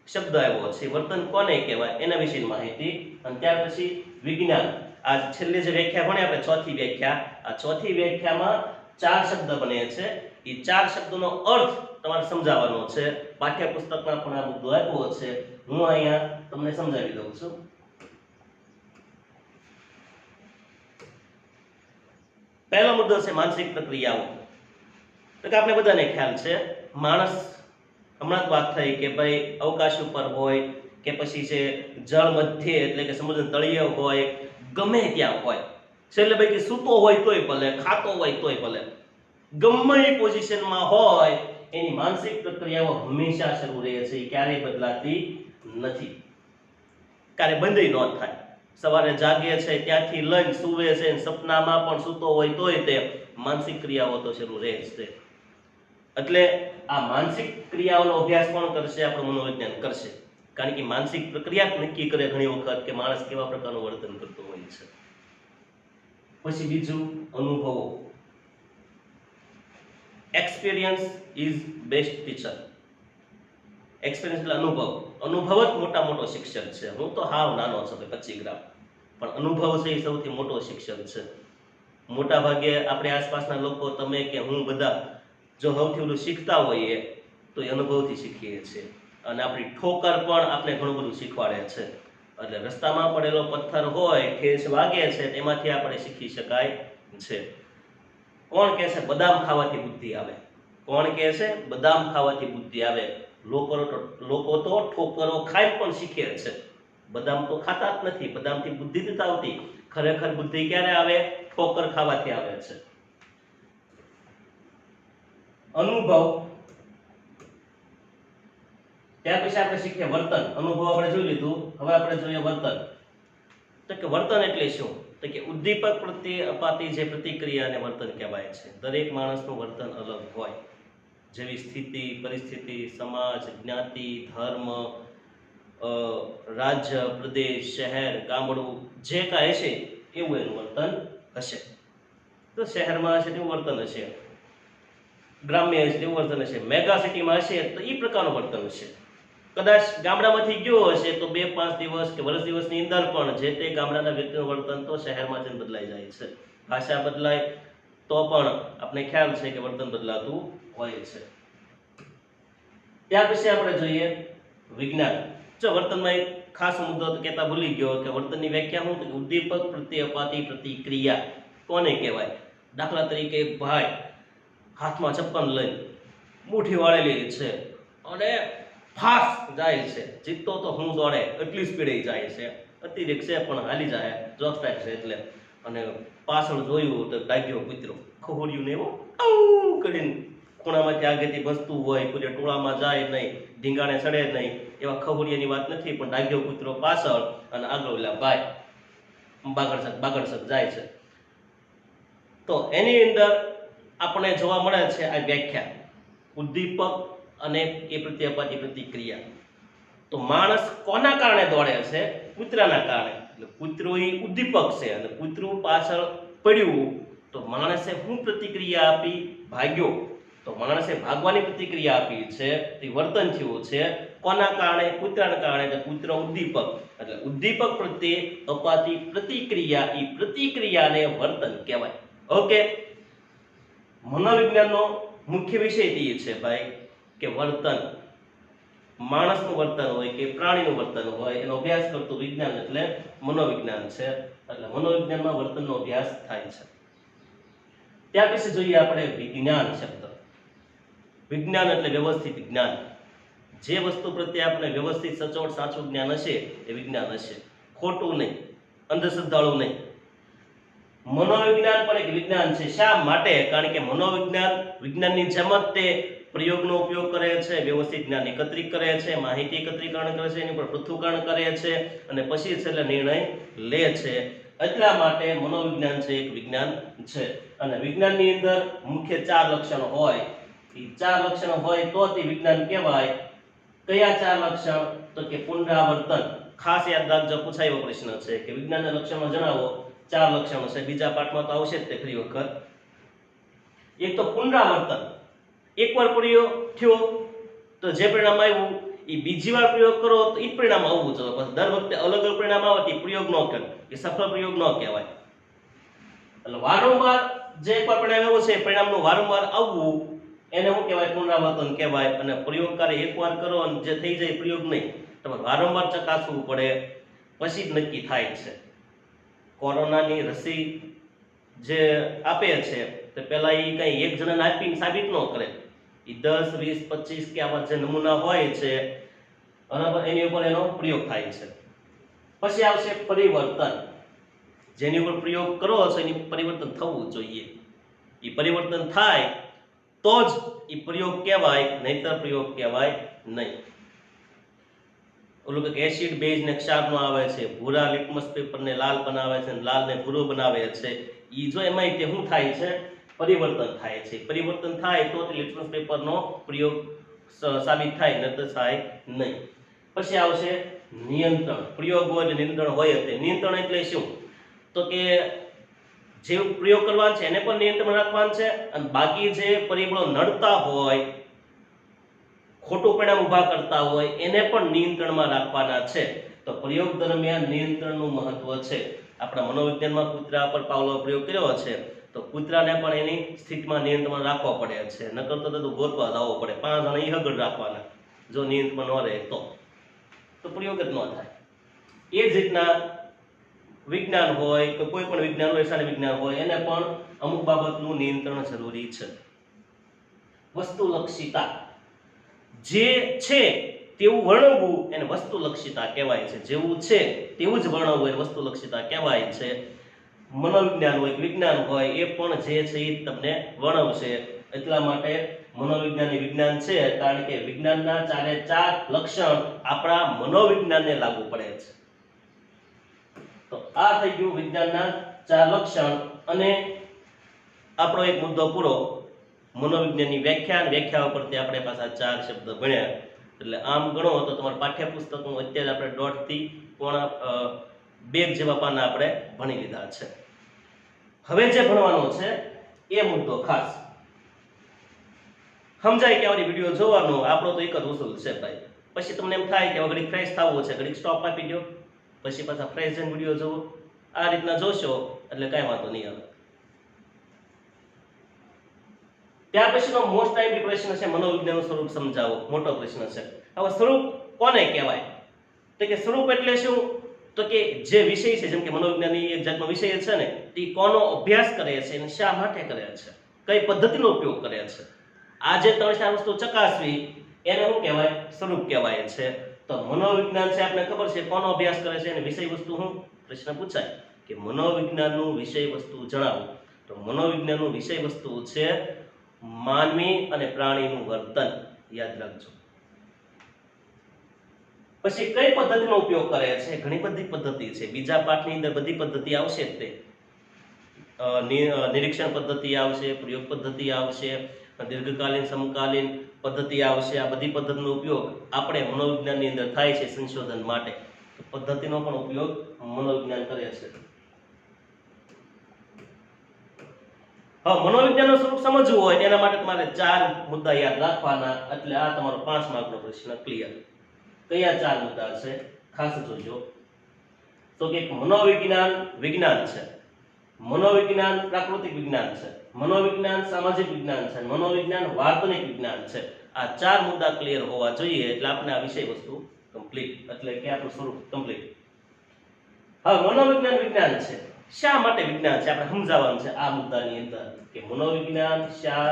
શબ્દ આવ્યો છે, વર્તન કોને કહેવાય એના વિશેની માહિતી, અને ત્યાર પછી વિજ્ઞાન. આ છેલ્લી જે વ્યાખ્યા ભણી આપણે ચોથી વ્યાખ્યા, આ ચોથી વ્યાખ્યામાં 4 શબ્દ બને છે. એ 4 શબ્દોનો અર્થ તમારે સમજાવવાનો છે. પાઠ્યપુસ્તકમાં પણ આ મુદ્દો આપ્યો છે, હું અહીંયા તમને સમજાવી દઉં છું. પહેલો મુદ્દો છે માનસિક પ્રક્રિયાઓ. તો કે આપણે બધાને ખ્યાલ છે માણસ, હમણાં જ વાત થઈ કે ભાઈ અવકાશ ઉપર હોય કે પછી છે જળ મધ્ય એટલે કે સમુદ્ર તળિયે હોય, ગમે ત્યાં હોય, છેલ્લે ભાઈ કે સૂતો હોય તોય ભલે, ખાતો હોય તોય ભલે, ગમે એ પોઝિશનમાં હોય એની માનસિક પ્રક્રિયાઓ હંમેશા શરૂ રહે છે. ક્યારેય બદલાતી નથી, ક્યારે બંધ ન થાય. સવારે જાગે છે ત્યાંથી લઈને સૂવે છે, સપનામાં પણ સૂતો હોય તોય તે માનસિક ક્રિયાઓ તો શરૂ રહે છે. એટલે આ માનસિક ક્રિયાઓનો અભ્યાસ કોણ કરશે? આપણું મનોવિજ્ઞાન કરશે. કારણ કે માનસિક પ્રક્રિયા નક્કી કરે ઘણી વખત કે માણસ કેવા પ્રકારનું વર્તન કરતો હોય છે. પછી બીજું અનુભવો. Experience is best teacher. Experience એટલે અનુભવ. અનુભવ જ મોટો શિક્ષક છે. હું તો હાવ નાનો છું 25 ગ્રામ, પણ અનુભવ છે એ સૌથી મોટો શિક્ષક છે. મોટા ભાગે આપણે આસપાસના લોકો, તમે કે હું, બધા જો સૌથી વધુ શીખતા હોઈએ તો એ અનુભવથી શીખીએ છીએ. અને આપણી ઠોકર પણ આપણે ઘણું બધું શીખવાડે છે. એટલે રસ્તામાં પડેલો પથ્થર હોય, ઠેસ વાગે છે, એમાંથી આપણે શીખી શકાય છે. કોણ કહે છે બદામ ખાવાથી બુદ્ધિ આવે? કોણ કહે છે બદામ ખાવાથી બુદ્ધિ આવે? લોકો તો ઠોકરો ખાઈ પણ શીખે છે, બદામ તો ખાતા જ નથી. બદામથી બુદ્ધિ નથી આવતી. ખરેખર બુદ્ધિ ક્યારે આવે? ઠોકર ખાવાથી આવે છે. અનુભવ. ત્યાર પછી આપણે શીખીએ વર્તન. અનુભવ આપણે જોઈ લીધું, હવે આપણે જોઈએ વર્તન. તો કે વર્તન એટલે શું? તો કે ઉદ્દીપક પ્રત્યે અપાતી જે પ્રતિક્રિયાને વર્તન કહેવાય છે. દરેક માણસનું વર્તન અલગ હોય. જેવી સ્થિતિ, પરિસ્થિતિ, સમાજ, જ્ઞાતિ, ધર્મ, રાજ્ય, પ્રદેશ, શહેર, ગામડું જે કાંઈ છે એવું એનું વર્તન હશે. તો શહેરમાં હશે તેવું વર્તન હશે, ગ્રામ્ય હશે તેવું વર્તન હશે, મેગા સિટીમાં હશે તો એ પ્રકારનું વર્તન હશે. કદાચ ગામડામાંથી ગયો હશે તો 2-5 દિવસ કે વર્ષ દિવસની અંદર પણ જે તે ગામડાના વ્યક્તિનું વર્તન તો શહેરમાં જઈને બદલાઈ જાય છે. ભાષા બદલાય તો પણ આપણે ખ્યાલ છે કે વર્તન બદલાતું હોય છે. ત્યાર પછી આપણે જોઈએ વિજ્ઞાન. જો વર્તનમાં એક ખાસ મુદ્દો તો કહેતા ભૂલી ગયો કે વર્તનની વ્યાખ્યા શું? તો ઉદ્દીપક પ્રત્યે અપાતી પ્રતિક્રિયા કોને કહેવાય? દાખલા તરીકે ભાઈ હાથમાં ચપ્પન લઈને મુઠ્ઠી વાળેલી છે અને ફાસ્ટ જાય છે, જીતતો તો હું દોડે એટલી સ્પીડે જાય છે, અતિરેક છે પણ હાલી જાય જોક સ્ટાઈલ છે એટલે. અને પાછળ જોયું તો ડાગ્યો કૂતરો ખોહર્યું ને એવો આઉ કરીને ખૂણામાંથી આગળથી બસતું હોય, કોઈ ટોળામાં જાય નહીં, ઢીંગાણે ચડે નહીં, એવા ખવડિયાની વાત નથી, પણ ડાગ્યો કૂતરો પાછળ અને આગળ ઓલા ભાઈ બાગડસક જાય છે. તો એની અંદર આપણે જોવા મળે છે આ વ્યાખ્યા ઉદ્દીપક અને એ પ્રત્યે અપાતી પ્રતિક્રિયા. તો માણસ કોના કારણે દોડે છે? કૂતરાના કારણે. એટલે કૂતરો એ ઉદ્દીપક છે અને કૂતરું પાછળ પડ્યું તો માણસે શું પ્રતિક્રિયા આપી? ભાગ્યો. તો માણસે ભાગવાની પ્રતિક્રિયા આપી છે, તે વર્તન થયું છે કોના કારણે? કૂતરાના કારણે. એટલે કૂતરો ઉદ્દીપક, એટલે ઉદ્દીપક પ્રત્યે અપાતી પ્રતિક્રિયા, એ પ્રતિક્રિયાને વર્તન કહેવાય. ઓકે, મનોવિજ્ઞાનનો મુખ્ય વિષય એ છે ભાઈ કે વર્તન. માણસનું વર્તન હોય કે પ્રાણીનું વર્તન હોય એનો અભ્યાસ કરતું વિજ્ઞાન એટલે મનોવિજ્ઞાન છે. એટલે મનોવિજ્ઞાનમાં વર્તનનો અભ્યાસ થાય છે. ત્યાર પછી જોઈએ આપણે વિજ્ઞાન શબ્દ. વિજ્ઞાન એટલે વ્યવસ્થિત જ્ઞાન. જે વસ્તુ પ્રત્યે આપણે વ્યવસ્થિત સચોટ સાચું જ્ઞાન હશે એ વિજ્ઞાન હશે, ખોટું નહીં, અંધશ્રદ્ધાળુ નહીં. મનોવિજ્ઞાન પણ એક વિજ્ઞાન છે. શા માટે? કારણ કે મનોવિજ્ઞાન વિજ્ઞાનની જેમ જ તે પ્રયોગનો ઉપયોગ કરે છે, વ્યવસ્થિત જ્ઞાન એકત્રિત કરે છે, માહિતી એકત્રીકરણ કરે છે, એની પર પૃથ્થકરણ કરે છે અને પછી છેલ્લે નિર્ણય લે છે. એટલા માટે મનોવિજ્ઞાન છે એક વિજ્ઞાન છે. અને વિજ્ઞાનની અંદર મુખ્ય 4 લક્ષણો હોય. એ 4 લક્ષણો હોય તો તે વિજ્ઞાન કહેવાય. કયા 4 લક્ષણ? તો કે પુનરાવર્તન. ખાસ યાદ રાખજો, પૂછાય એવો પ્રશ્ન છે કે વિજ્ઞાનના લક્ષણો જણાવો. 4 લક્ષણો છે, બીજા પાઠમાં તો આવશે જ તે ફરી વખત. એક તો પુનરાવર્તન. એકવાર પ્રયોગ થયો તો જે પરિણામ આવ્યું એ બીજી વાર પ્રયોગ કરો તો એ પરિણામ આવવું જોઈએ. પછી દર વખતે અલગ અલગ પરિણામ આવે તો પ્રયોગ ન કરે, એ સફળ પ્રયોગ ન કહેવાય. એટલે વારંવાર જે એકવાર પરિણામ આવ્યું છે પરિણામનું વારંવાર આવવું એને શું કહેવાય? પુનરાવર્તન કહેવાય. અને પ્રયોગકારે એકવાર કરો અને જે થઈ જાય પ્રયોગ નહીં, તમારે વારંવાર ચકાસવું પડે પછી જ નક્કી થાય છે. કોરોનાની રસી જે આપે છે તો પહેલા એ કઈ એક જણાને આપીને સાબિત ન કરે, એ 10, 20, 25 કે આવા જે નમૂના હોય છે બરાબર, એની ઉપર એનો પ્રયોગ થાય છે. પછી આવશે પરિવર્તન. જેની ઉપર પ્રયોગ કરો છો એની પરિવર્તન થવું જોઈએ. એ પરિવર્તન થાય તો જ એ પ્રયોગ કહેવાય, નહીતર પ્રયોગ કહેવાય નહીં. ઓલું કે એસિડ બેઝ ને ક્ષારનો આવે છે, ભૂરા લિટમસ પેપરને લાલ બનાવે છે, લાલને ભૂરો બનાવે છે. એ જો એમાં તે શું થાય છે? પરિવર્તન થાય છે. પરિવર્તન થાય તો લિટમસ પેપરનો પ્રયોગ સાબિત થાય, નહીતર થાય નહીં. પછી આવશે નિયંત્રણ. પ્રયોગ હોય નિયંત્રણ હોય. તે નિયંત્રણ એટલે શું? તો કે જે પ્રયોગ કરવાનો છે એને પણ નિયંત્રણ રાખવાનું છે અને બાકી જે પરિબળો નડતા હોય, ખોટું પરિણામ ઊભા કરતા હોય એને પણ નિયંત્રણમાં રાખવાના છે. તો પ્રયોગ દરમિયાન નિયંત્રણનું મહત્વ છે. આપણા મનોવિજ્ઞાનમાં કૂતરા પર પાવલોવે પ્રયોગ કર્યો છે તો કૂતરાને પણ એની સ્થિતિમાં નિયંત્રણ રાખવા પડે છે. નકર તો ગોતવા જવો પડે, 5 જણા ઈ હગડ રાખવાના. જો નિયંત્રણ ન રહે તો પ્રયોગ જ ન થાય. એ જ રીતના વિજ્ઞાન હોય કે કોઈ પણ વિજ્ઞાન હોય, સારા વિજ્ઞાન હોય, એને પણ અમુક બાબતનું નિયંત્રણ જરૂરી છે. વસ્તુલક્ષિતા. જે છે તેવું વર્ણવવું એને વસ્તુલક્ષિતા કહેવાય છે. જેવું છે તેવું જ વર્ણવવું એને વસ્તુલક્ષિતા કહેવાય છે. મનોવિજ્ઞાન હોય વિજ્ઞાન હોય એ પણ જે છે એ તમને વર્ણવશે. એટલા માટે મનોવિજ્ઞાનની વિજ્ઞાન છે, કારણ કે વિજ્ઞાનના 4 લક્ષણ આપણા મનોવિજ્ઞાનને લાગુ પડે છે. તો આ થઈ ગયું વિજ્ઞાનના 4 લક્ષણ. અને આપણો એક મુદ્દો પૂરો. મનોવિજ્ઞાનની વ્યાખ્યા અને વ્યાખ્યા ઉપરથી આપણે પાછા 4 શબ્દ ભણ્યા. એટલે આમ ગણો તો તમારા પાઠ્યપુસ્તકનું અત્યારે આપણે 1.5 થી 2 જેવા પાના આપણે ભણી લીધા છે. હવે જે ભણવાનો છે એ મુદ્દો ખાસ સમજાય કે આ વિડિયો જોવાનો આપણો તો એક જ ઉસૂલ છે ભાઈ. પછી તમને એમ થાય કે ઘડીક ફ્રેશ થવું છે, ઘડીક સ્ટોપ આપી દો, પછી પાછા ફ્રેશ જઈને વિડિયો જોવો. આ રીતના જોશો એટલે કાંઈ વાંધો નહીં આવે. ત્યાર પછીનો મોસ્ટ ટાઈમલી પ્રશ્ન છે મનોવિજ્ઞાનનું સ્વરૂપ સમજાવો. મોટો પ્રશ્ન છે. હવે સ્વરૂપ કોને કહેવાય? તો કે સ્વરૂપ એટલે શું? તો કે જે વિષય છે, જેમ કે મનોવિજ્ઞાનની એક જાતનો વિષય છે ને, તે કોનો અભ્યાસ કરે છે અને શા માટે કરે છે, કઈ પદ્ધતિનો ઉપયોગ કરે છે, આ જે 3-4 વસ્તુ ચકાસવી એને શું કહેવાય? સ્વરૂપ કહેવાય છે. તો મનોવિજ્ઞાન છે આપણે ખબર છે કોનો અભ્યાસ કરે છે અને વિષય વસ્તુ શું પ્રશ્ન પૂછાય કે મનોવિજ્ઞાનનું વિષય વસ્તુ જણાવો તો મનોવિજ્ઞાનનું વિષય વસ્તુ છે માનવી અને પ્રાણીનું વર્તન યાદ રાખજો પછી કઈ પદ્ધતિનો ઉપયોગ કરે છે ઘણી બધી પદ્ધતિ છે બીજા પાઠની અંદર બધી પદ્ધતિ આવશે જ તે નિરીક્ષણ પદ્ધતિ આવશે પ્રયોગ પદ્ધતિ આવશે દીર્ઘકાલીન સમકાલીન પદ્ધતિ આવશે આ બધી પદ્ધતિનો ઉપયોગ આપણે મનોવિજ્ઞાનની અંદર થાય છે સંશોધન માટે પદ્ધતિનો પણ ઉપયોગ મનોવિજ્ઞાન કરે છે હવે મનોવિજ્ઞાનનું સ્વરૂપ સમજવું હોય એના માટે તમારે 4 મુદ્દા યાદ રાખવાના એટલે આ તમારો 5 માર્કનો પ્રશ્ન ક્લિયર કયા 4 મુદ્દા છે ખાસ જોજો તો કે મનોવિજ્ઞાન વિજ્ઞાન છે મનોવિજ્ઞાન પ્રાકૃતિક વિજ્ઞાન છે મનોવિજ્ઞાન સામાજિક વિજ્ઞાન છે મનોવિજ્ઞાન વાર્તનિક વિજ્ઞાન છે આ 4 મુદ્દા ક્લિયર હોવા જોઈએ એટલે આપણે આ વિષય વસ્તુ કમ્પ્લીટ એટલે કે આપણું સ્વરૂપ કમ્પ્લીટ હવે મનોવિજ્ઞાન વિજ્ઞાન છે શા માટે વિજ્ઞાન છે આપણે સમજાવવાનું છે આ મુદ્દાની અંદર કે મનોવિજ્ઞાન શા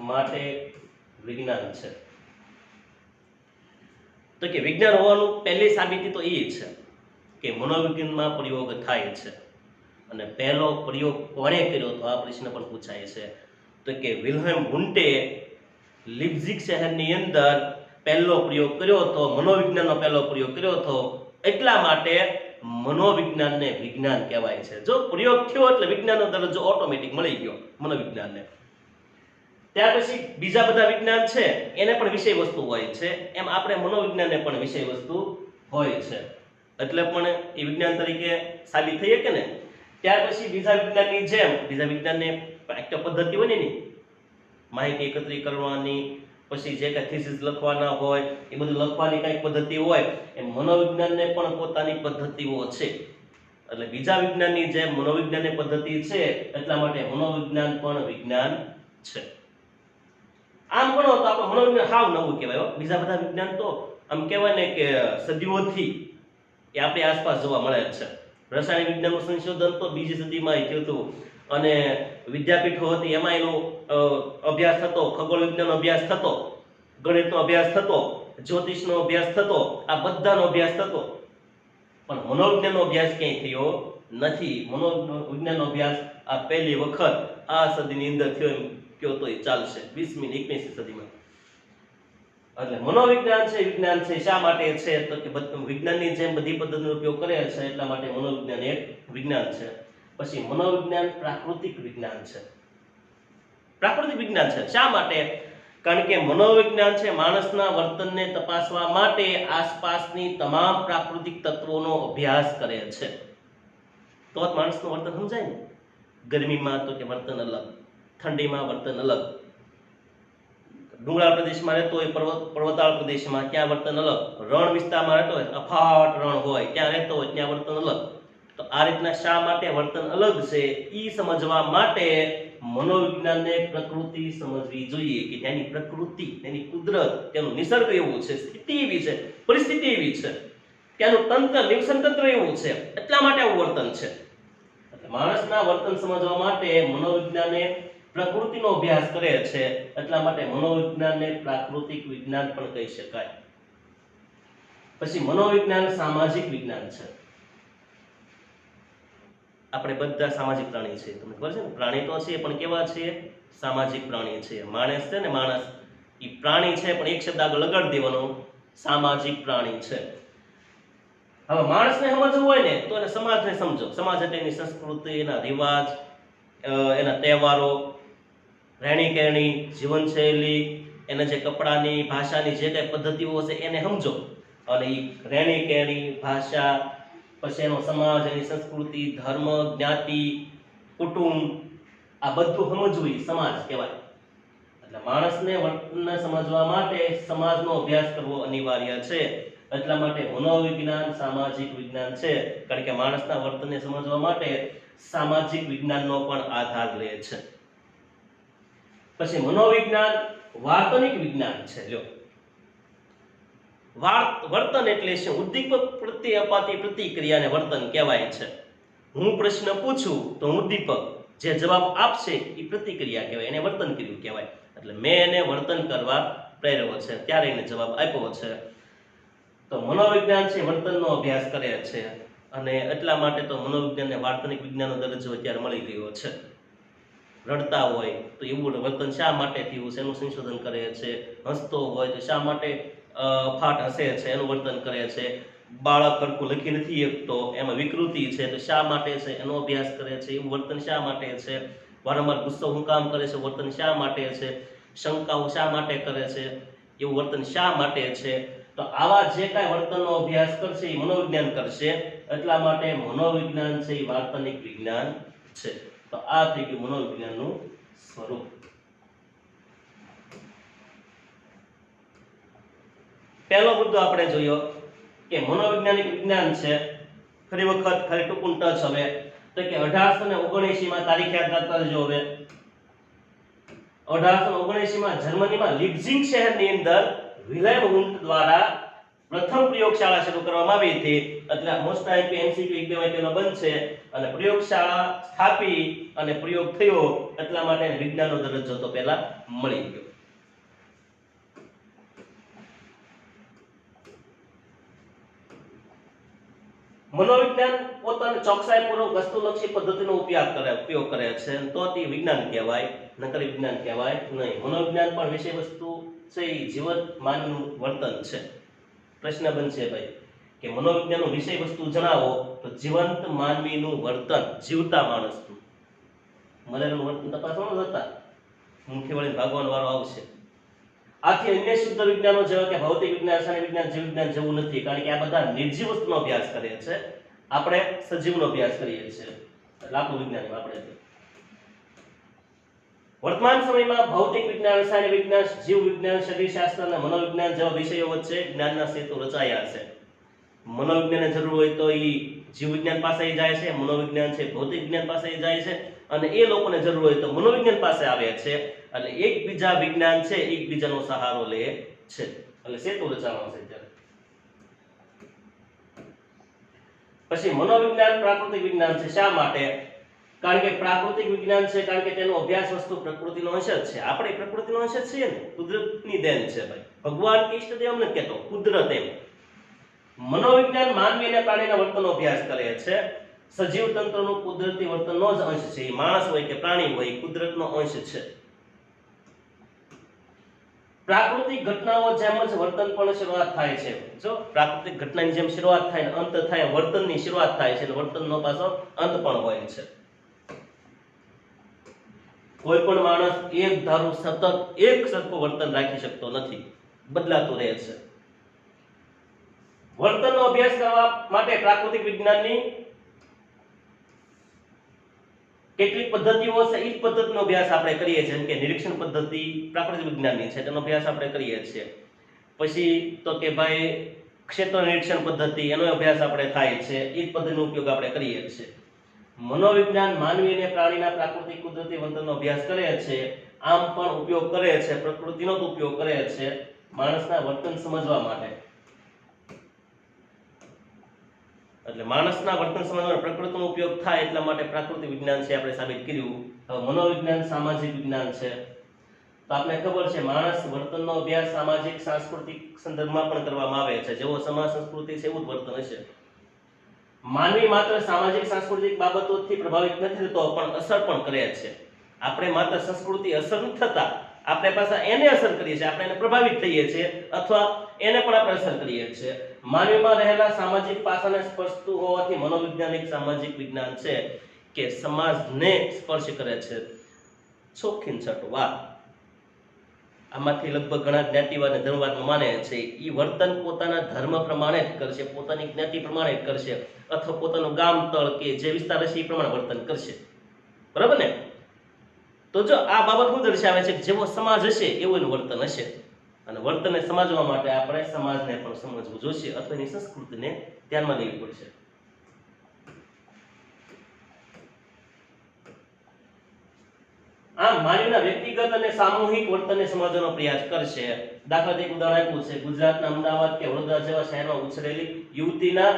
માટે વિજ્ઞાન છે તો કે વિજ્ઞાન હોવાનું પહેલી સાબિતી તો એ છે કે મનોવિજ્ઞાનમાં પ્રયોગ થાય છે અને પહેલો પ્રયોગ કોણે કર્યો તો આ પ્રશ્ન પણ પૂછાય છે તો કે વિલ્હેમ વુન્ટે લીપ્ઝિગ શહેરની અંદર પહેલો પ્રયોગ કર્યો હતો મનોવિજ્ઞાનનો પહેલો પ્રયોગ કર્યો હતો એટલા માટે મનોવિજ્ઞાનને વિજ્ઞાન કહેવાય છે જો પ્રયોગ થયો એટલે વિજ્ઞાનનો દરજ્જો ઓટોમેટિક મળી ગયો મનોવિજ્ઞાનને ત્યાર પછી બીજા બધા વિજ્ઞાન છે એને પણ વિષય વસ્તુ હોય છે એમ આપણે મનોવિજ્ઞાનને પણ વિષય વસ્તુ હોય છે એટલે પણ એ વિજ્ઞાન તરીકે સાબિત થઈ શકે ને ત્યાર પછી બીજા વિજ્ઞાનની જેમ બીજા વિજ્ઞાનને એક પદ્ધતિ હોય ને માહિતી એકત્રિત કરવાની પછી જે કાંઈ થીસીસ લખવાના હોય એ બધું લખવાની કાંઈક પદ્ધતિ હોય એ મનોવિજ્ઞાનને પણ પોતાની પદ્ધતિઓ છે એટલે બીજા વિજ્ઞાનની જેમ મનોવિજ્ઞાનની પદ્ધતિ છે એટલા માટે મનોવિજ્ઞાન પણ વિજ્ઞાન છે આમ ગણો તો આપણે મનોવિજ્ઞાન હાવ નવું કહેવાય બીજા બધા વિજ્ઞાન તો આમ કહેવાય ને કે સદીઓથી એ આપણી આસપાસ જોવા મળે છે રસાયણ વિજ્ઞાનનું સંશોધન તો બીજી સદીમાં થયું હતું અને વિદ્યાપીઠો હતી એમાં એનો અભ્યાસ થતો ખગોળ વિજ્ઞાનનો અભ્યાસ થતો ગણિતનો અભ્યાસ થતો જ્યોતિષનો અભ્યાસ થતો આ બધાનો અભ્યાસ થતો પણ મનોવિજ્ઞાનનો અભ્યાસ ક્યાંય થયો નથી મનોવિજ્ઞાનનો અભ્યાસ આ પહેલી વખત આ સદીની અંદર થયો એમ કયો તો ચાલશે 20મી 21મી સદીમાં એટલે મનોવિજ્ઞાન છે વિજ્ઞાન છે શા માટે છે તો કે વિજ્ઞાનની જેમ બધી પદ્ધતિનો ઉપયોગ કરે છે એટલા માટે મનોવિજ્ઞાન એક વિજ્ઞાન છે પછી મનોવિજ્ઞાન પ્રાકૃતિક વિજ્ઞાન છે પ્રાકૃતિક વિજ્ઞાન છે શા માટે કારણ કે મનોવિજ્ઞાન છે માણસના વર્તનને તપાસવા માટે આસપાસની તમામ પ્રાકૃતિક તત્વોનો અભ્યાસ કરે છે તો જ માણસનું વર્તન સમજાય ને ગરમીમાં તો કે વર્તન અલગ ઠંડીમાં વર્તન અલગ ડુંગરાળ પ્રદેશમાં રહેતો હોય પર્વતાળ પ્રદેશમાં ત્યાં વર્તન અલગ રણ વિસ્તારમાં રહેતો હોય અફાટ રણ હોય ત્યાં રહેતો હોય ત્યાં વર્તન અલગ તો આ રીતના શા માટે વર્તન અલગ છે ઈ સમજવા માટે મનોવિજ્ઞાનને પ્રકૃતિ સમજવી જોઈએ કે તેની પ્રકૃતિ તેની કુદરત તેનું નિસર્ગ એવું છે સ્થિતિ એવી છે પરિસ્થિતિ એવી છે ત્યાંનું તંત્ર નિવસન તંત્ર એવું છે એટલા માટે આવું વર્તન છે એટલે માણસના વર્તન સમજવા માટે મનોવિજ્ઞાને પ્રકૃતિનો અભ્યાસ કરે છે એટલા માટે મનોવિજ્ઞાનને પ્રાકૃતિક વિજ્ઞાન પણ કહી શકાય પછી મનોવિજ્ઞાન સામાજિક વિજ્ઞાન છે આપણે બધા સામાજિક પ્રાણી છે તમને ખબર છે ને પ્રાણી તો છે પણ કેવા છે સામાજિક પ્રાણી છે માણસ છે ને માણસ એ પ્રાણી છે પણ એક શબ્દ આગળ લગાડી દેવાનો સામાજિક પ્રાણી છે હવે માણસને સમજવું હોય ને તો એને સમાજને સમજો સમાજ એટલે એની સંસ્કૃતિ એના રિવાજ એના તહેવારો રહેણી કહેણી જીવનશૈલી એના જે કપડાની ભાષાની જે કંઈ પદ્ધતિઓ છે એને સમજો અને એ રહેણી કહેણી ભાષા પછી એનો સમાજ એની સંસ્કૃતિ ધર્મ જ્ઞાતિ કુટુંબ આ બધું સમજવું એ સમાજ કહેવાય એટલે માણસને વર્તનને સમજવા માટે સમાજનો અભ્યાસ કરવો અનિવાર્ય છે એટલા માટે મનોવિજ્ઞાન સામાજિક વિજ્ઞાન છે કારણ કે માણસના વર્તનને સમજવા માટે સામાજિક વિજ્ઞાનનો પણ આધાર લે છે પછી મનોવિજ્ઞાન વાર્તનિક વિજ્ઞાન છે લ્યો વર્તન એટલે શું ઉદ્દીપક પ્રત્યે અપાતી પ્રતિક્રિયાને વર્તન કહેવાય છે હું પ્રશ્ન પૂછું તો ઉદ્દીપક જે જવાબ આપશે એ પ્રતિક્રિયા કહેવાય એને વર્તન કર્યું કહેવાય એટલે મેં એને વર્તન કરવા પ્રેર્યો છે ત્યારે એને જવાબ આપ્યો છે તો મનોવિજ્ઞાન છે વર્તનનો અભ્યાસ કરે છે અને એટલા માટે તો મનોવિજ્ઞાનને વાર્તનિક વિજ્ઞાનનો દરજ્જો અત્યારે મળી ગયો છે. રડતા હોય તો એવું વર્તન શા માટે થયું છે એનું સંશોધન કરે છે. હસતો હોય તો શા માટે ફાટ હસે છે એનું વર્તન કરે છે. બાળક હરખું લખી નથી શકતો એમાં વિકૃતિ છે તો શા માટે છે એનો અભ્યાસ કરે છે. એવું વર્તન શા માટે છે. વારંવાર ગુસ્સો હું કામ કરે છે વર્તન શા માટે છે. શંકાઓ શા માટે કરે છે એવું વર્તન શા માટે છે. તો આવા જે કાંઈ વર્તનનો અભ્યાસ કરશે એ મનોવિજ્ઞાન કરશે. એટલા માટે મનોવિજ્ઞાન છે એ વાર્તનિક વિજ્ઞાન છે. તો આ થઈ ગયું મનોવિજ્ઞાનનું સ્વરૂપ. પહેલો મુદ્દો આપણે જોયો કે મનોવૈજ્ઞાનિક વિજ્ઞાન છે. ફરી વખત ખાલી ટૂંકું ટચ હવે તો કે 1879 માં તારીખ યાદ કરજો. હવે 1879 માં જર્મનીમાં લીપ્ઝિગ શહેરની અંદર વિલેમ હુન્ટ દ્વારા પ્રથમ પ્રયોગશાળા શરૂ કરવામાં આવી હતી. એટલે મોસ્ટ આઈપી એમસીક્યુ એક બે વાક્યનો બનશે અને પ્રયોગશાળા સ્થાપી અને પ્રયોગ થયો એટલા માટે વિજ્ઞાનનો દરજ્જો તો પહેલા મળી ગયો. મનોવિજ્ઞાન પોતાની ચોકસાઈપૂર્વક વસ્તુલક્ષી પદ્ધતિનો ઉપયોગ કરે છે તો તે વિજ્ઞાન કહેવાય, નકર વિજ્ઞાન કહેવાય નહીં. મનોવિજ્ઞાન પણ વિષય વસ્તુ છે એ જીવંત માનવીનું વર્તન છે. પ્રશ્ન બનશે ભાઈ કે મનોવિજ્ઞાનનું વિષય વસ્તુ જણાવો તો જીવંત માનવીનું વર્તન, જીવતા માણસનું. મરેલું વર્તન તપાસવાનું હતા, મુખ્ય વળી ભાગવાનો વારો આવશે. આથી અન્ય શુદ્ધ વિજ્ઞાનો જેવા કે ભૌતિક વિજ્ઞાન, રસાયણ વિજ્ઞાન, જીવ વિજ્ઞાન જેવું નથી. કારણ કે આ બધા નિર્જીવ વસ્તુનો અભ્યાસ કરે છે, આપણે સજીવનો અભ્યાસ કરીએ છીએ. એટલે આપણું વિજ્ઞાન આપણે વર્તમાન સમયમાં ભૌતિક વિજ્ઞાન, રસાયણ વિજ્ઞાન, જીવ વિજ્ઞાન, શરીરશાસ્ત્ર અને મનોવિજ્ઞાન જેવા વિષયો વચ્ચે જ્ઞાનના સેતુ રચાયા છે. મનોવિજ્ઞાનની જરૂર હોય તો એ જીવ વિજ્ઞાન પાસે જાય છે, મનોવિજ્ઞાન છે ભૌતિક વિજ્ઞાન પાસે જાય છે અને એ લોકોને જરૂર હોય તો મનોવિજ્ઞાન પાસે આવે છે. એટલે એકબીજા વિજ્ઞાન છે એકબીજાનો સહારો લે છે. એટલે સેતુ રચાવાનો છે ત્યારે. પછી મનોવિજ્ઞાન પ્રાકૃતિક વિજ્ઞાન છે. શા માટે? કારણ કે પ્રાકૃતિક વિજ્ઞાન છે કારણ કે તેનો અભ્યાસ વસ્તુ પ્રકૃતિનો અંશ જ છે. આપણે પ્રકૃતિનો અંશ જ છીએ ને, કુદરતની દેન છે ભાઈ. ભગવાન કે ઈષ્ટદેવ નથી કહેતો, કુદરત એમ. મનોવિજ્ઞાન માનવી અને પ્રાણીના વર્તનનો અભ્યાસ કરે છે. સજીવ તંત્રનું કુદરતી વર્તનનો જ અંશ છે. એ માણસ હોય કે પ્રાણી હોય કુદરતનો અંશ છે. પ્રાકૃતિક ઘટનાઓ જેમ જ વર્તન પણ શરૂઆત થાય છે. જો પ્રાકૃતિક ઘટનાની જેમ શરૂઆત થાય અને અંત થાય, વર્તનની શરૂઆત થાય છે અને વર્તનનો પાછો અંત પણ હોય છે. કોઈ પણ માણસ એક ધારું સતત એક સરખું વર્તન રાખી શકતો નથી, બદલાતું રહે છે. વર્તનનો અભ્યાસ કરવા માટે પ્રાકૃતિક વિજ્ઞાનની કેટલીક પદ્ધતિઓ છે. એ પદ્ધતિનો અભ્યાસ આપણે કરીએ છીએ. જેમ કે નિરીક્ષણ પદ્ધતિ પ્રાકૃતિક વિજ્ઞાનની છે, તેનો અભ્યાસ આપણે કરીએ છીએ. પછી તો કે ભાઈ ક્ષેત્ર નિરીક્ષણ પદ્ધતિ, એનો અભ્યાસ આપણે થાય છે. એ જ પદ્ધતિનો ઉપયોગ આપણે કરીએ છીએ. મનોવિજ્ઞાન માનવી અને પ્રાણીના પ્રાકૃતિક કુદરતી વર્તનનો અભ્યાસ કરે છે. આમ પણ ઉપયોગ કરે છે, પ્રકૃતિનો જ ઉપયોગ કરે છે માણસના વર્તન સમજવા માટે. એટલે માણસના વર્તન સમજવા પ્રકૃતિનો ઉપયોગ થાય એટલા માટે પ્રાકૃતિક વિજ્ઞાન છે આપણે સાબિત કર્યું. હવે મનોવિજ્ઞાન સામાજિક વિજ્ઞાન છે. તો આપણે ખબર છે માણસ વર્તનનો અભ્યાસ સામાજિક સાંસ્કૃતિક સંદર્ભમાં પણ કરવામાં આવે છે. જેવો સમાજ સંસ્કૃતિ છે એવું જ વર્તન હશે. માનવી માત્ર સામાજિક સાંસ્કૃતિક બાબતોથી પ્રભાવિત નથી થતો પણ અસર પણ કરે છે. આપણે માત્ર સંસ્કૃતિ અસર નથી થતા, આપણે પાછા એને અસર કરીએ છીએ, આપણે એને પ્રભાવિત થઈએ છીએ અથવા એને પણ આપણે અસર કરીએ છીએ. માનવીમાં રહેલા સામાજિક પાસાને સ્પર્શતું હોવાથી મનોવૈજ્ઞાનિક સામાજિક વિજ્ઞાન છે કે સમાજને સ્પર્શ કરે છે. ચોખ્ખી છઠ્ઠી વાત. આમાંથી લગભગ ઘણા જ્ઞાતિવાદ અને ધર્મવાદ માને છે એ વર્તન પોતાના ધર્મ પ્રમાણે જ કરશે, પોતાની જ્ઞાતિ પ્રમાણે જ કરશે અથવા પોતાનું ગામ તળ કે જે વિસ્તાર હશે એ પ્રમાણે વર્તન કરશે. બરાબર ને? તો જો આ બાબત શું દર્શાવે છે કે જેવો સમાજ હશે એવું એનું વર્તન હશે. અને વર્તનને સમજવા માટે આપણે સમાજને પણ સમજવું જોઈશે અથવા એની સંસ્કૃતિને ધ્યાનમાં લેવી પડશે. આમ માનવીના વ્યક્તિગત અને સામૂહિક વર્તનને સમજવાનો પ્રયાસ કરશે. દાખલા તરીકે ઉદાહરણ આપ્યું છે ગુજરાતના અમદાવાદ કે વડોદરા જેવા શહેરમાં ઉછરેલી યુવતીના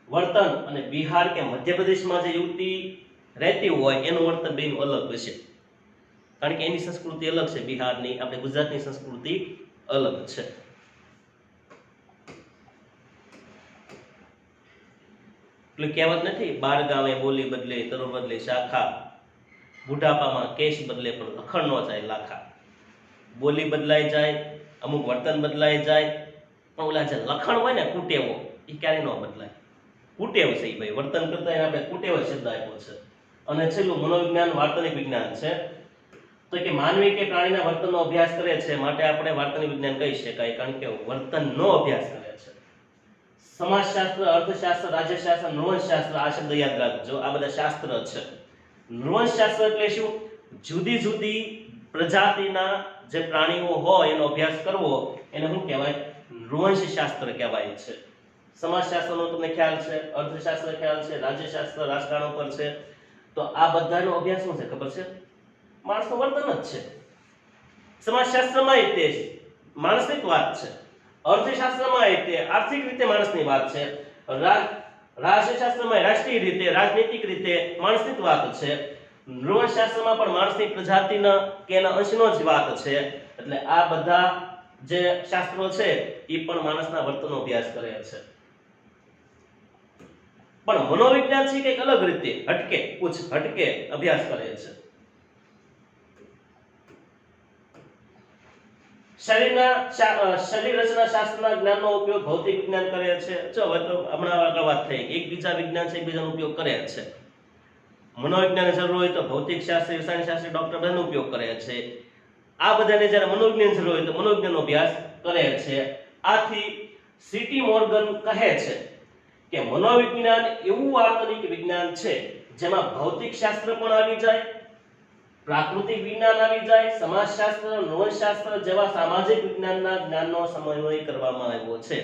વર્તન અને બિહાર કે મધ્યપ્રદેશમાં જે યુવતી રહેતી હોય એનું વર્તન બેનું અલગ હશે. કારણ કે એની સંસ્કૃતિ અલગ છે બિહારની, આપણે ગુજરાતની સંસ્કૃતિ અલગ છે. એટલે કહેવત નથી, 12 ગામે બોલી બદલે તરો બદલે શાખા, બુઢાપામાં કેશ બદલે પણ લખણ નો જાય લાખા. બોલી બદલાઈ જાય, અમુક વર્તન બદલાઈ જાય, પણ ઓલા જે લખણ હોય ને કુટેવો એ ક્યારેય ન બદલાય. કુટેવ છે એ ભાઈ, વર્તન કરતા એને આપણે કુટેવ શબ્દ આપ્યો છે. અને છેલ્લું મનોવિજ્ઞાન વાર્તનિક વિજ્ઞાન છે. તો કે માનવી કે પ્રાણીના વર્તનનો અભ્યાસ કરે છે માટે આપણે વાર્તનિક વિજ્ઞાન કહી શકાય, કારણ કે વર્તનનો અભ્યાસ કરે છે. સમાજશાસ્ત્ર, અર્થશાસ્ત્ર, રાજ્યશાસ્ત્ર, નૃવંશશાસ્ત્ર, આ શબ્દ યાદ રાખજો, આ બધા શાસ્ત્ર છે. નૃવંશશાસ્ત્ર એટલે શું? જુદી જુદી પ્રજાતિના જે પ્રાણીઓ હોય એનો અભ્યાસ કરવો, એને શું કહેવાય? નૃવંશશાસ્ત્ર કહેવાય છે. સમાજશાસ્ત્રનો તમને ખ્યાલ છે, અર્થશાસ્ત્ર ખ્યાલ છે, રાજ્યશાસ્ત્ર રાજકારણ પર છે. તો આ બધાનો અભ્યાસ શું છે ખબર છે? માણસનું વર્તન જ છે. સમાજશાસ્ત્રમાં તે માણસની જ વાત છે, અર્થશાસ્ત્રમાં તે આર્થિક રીતે માણસની વાત છે, રાજ્યશાસ્ત્રમાં રાષ્ટ્રીય રીતે રાજનૈતિક રીતે માણસની જ વાત છે, નૃવંશશાસ્ત્રમાં પણ માણસની પ્રજાતિના કે એના અંશનો જ વાત છે. એટલે આ બધા જે શાસ્ત્રો છે એ પણ માણસના વર્તનનો અભ્યાસ કરે છે. પણ મનોવિજ્ઞાન છે કંઈક અલગ રીતે હટકે અભ્યાસ કરે છે. શરીર રચના શાસ્ત્રના જ્ઞાનનો ઉપયોગ ભૌતિક વિજ્ઞાન કરે છે. જો હવે તો હમણાં આગળ વાત થઈ, એકબીજા વિજ્ઞાન છે એકબીજાનો ઉપયોગ કરે છે. મનોવિજ્ઞાનની જરૂર હોય તો ભૌતિક શાસ્ત્ર, રસાયણશાસ્ત્ર, ડોક્ટર બધાનો ઉપયોગ કરે છે. આ બધાને જ્યારે મનોવિજ્ઞાન જરૂર હોય તો મનોવિજ્ઞાનનો અભ્યાસ કરે છે. આથી સીટી મોર્ગન કહે છે કે મનોવિજ્ઞાન એવું વાર્તનિક વિજ્ઞાન છે જેમાં ભૌતિક શાસ્ત્ર પણ આવી જાય, પ્રાકૃતિક વિજ્ઞાન આવી જાય, સમાજશાસ્ત્ર, નૃવંશશાસ્ત્ર જેવા સામાજિક વિજ્ઞાનના જ્ઞાનનો સમન્વય કરવામાં આવ્યો છે.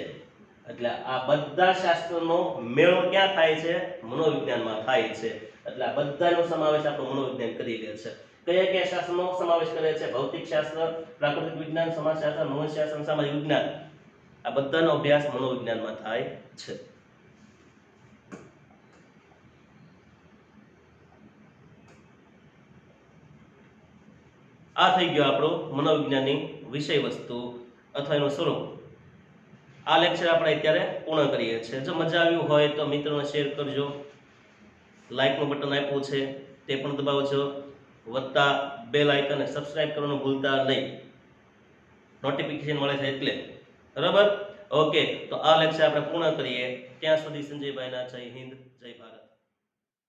એટલે આ બધા શાસ્ત્રનો મેળો ક્યાં થાય છે? મનોવિજ્ઞાનમાં થાય છે. એટલે આ બધાનો સમાવેશ આપણો મનોવિજ્ઞાન કરી લે છે. કયા શાસ્ત્રનો સમાવેશ કરે છે? ભૌતિક શાસ્ત્ર, પ્રાકૃતિક વિજ્ઞાન, સમાજશાસ્ત્ર, નૃવંશશાસ્ત્ર, સામાજિક વિજ્ઞાન. આ બધાનો અભ્યાસ મનોવિજ્ઞાનમાં થાય છે. આ થઈ ગયો આપણો મનોવિજ્ઞાનની વિષય વસ્તુ અથવા એનું સ્વરૂપ. આ લેક્ચર આપણે અત્યારે પૂર્ણ કરીએ છીએ. જો મજા આવ્યું હોય તો મિત્રોને શેર કરજો, લાઇકનું બટન આપ્યું છે તે પણ દબાવજો, વત્તા બેલ આઇકન સબસ્ક્રાઇબ કરવાનું ભૂલતા નહીં, નોટિફિકેશન મળે છે એટલે. બરાબર? ઓકે, તો આ લેક્ચર આપણે પૂર્ણ કરીએ. ત્યાં સુધી સંજયભાઈના જય હિન્દ, જય ભારત.